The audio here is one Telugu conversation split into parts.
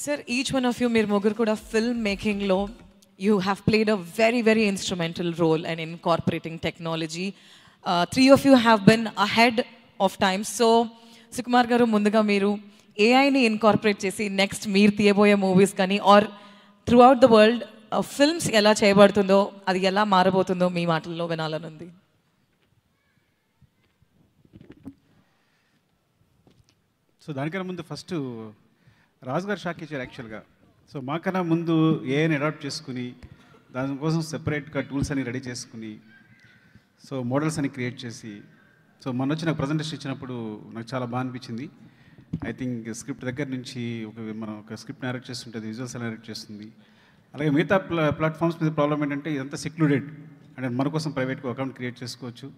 Sir, each one of you, మీరు ముగ్గురు కూడా film making లో you have played a very, very instrumental role in incorporating technology. Three of you have been ahead of time. So, Sukumar గారు ముందుగా మీరు ఏఐని ఇన్కార్పొరేట్ చేసి నెక్స్ట్ మీరు తీయబోయే మూవీస్ కానీ or through out the world films ఎలా చేయబడుతుందో అది ఎలా మారబోతుందో మీ మాటల్లో వినాలనుంది. సో దానికన్నా ముందు ఫస్ట్ రాజు గారు షాక్ ఇచ్చారు యాక్చువల్గా. సో మాకన్నా ముందు ఏఐని అడాప్ట్ చేసుకుని దానికోసం సెపరేట్గా టూల్స్ అని రెడీ చేసుకుని సో మోడల్స్ అని క్రియేట్ చేసి సో మొన్న వచ్చి నాకు ప్రజెంటేషన్ ఇచ్చినప్పుడు నాకు చాలా బాగా అనిపించింది. ఐ థింక్ స్క్రిప్ట్ దగ్గర నుంచి మనం ఒక స్క్రిప్ట్ నరేట్ చేస్తుంటుంది, విజువల్స్ నరేట్ చేస్తుంది. అలాగే మిగతా ప్లాట్ఫామ్స్ మీద ప్రాబ్లం ఏంటంటే ఇదంతా సెక్లూడెడ్ అంటే మన కోసం ప్రైవేట్గా అకౌంట్ క్రియేట్ చేసుకోవచ్చు.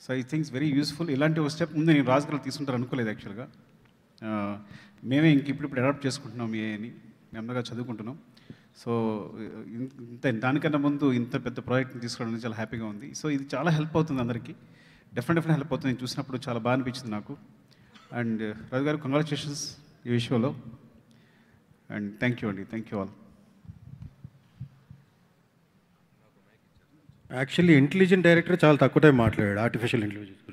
So I thinks very useful. ఇలాంటి ఒక స్టెప్ ముందు నేను రాజుగారు తీసుకుంటారు అనుకోలేదు యాక్చువల్గా. మేమే ఇప్పుడు అడాప్ట్ చేసుకుంటున్నాం ఏఐని, నెమ్మదిగా చదువుకుంటున్నాం. సో దానికన్నా ముందు ఇంత పెద్ద ప్రాజెక్ట్ని తీసుకోవడం చాలా హ్యాపీగా ఉంది. సో ఇది చాలా హెల్ప్ అవుతుంది అందరికీ, డెఫినెట్గా హెల్ప్ అవుతుంది. నేను చూసినప్పుడు చాలా బాగా అనిపించింది నాకు. అండ్ రాజు గారు కంగ్రాచులేషన్స్ ఈ విషయంలో. అండ్ థ్యాంక్ యూ అండి, thank you all. Actually intelligent director చాలా తక్కువ టైం మాట్లాడాడు ఆర్టిఫిషియల్ ఇంటెలిజెన్స్.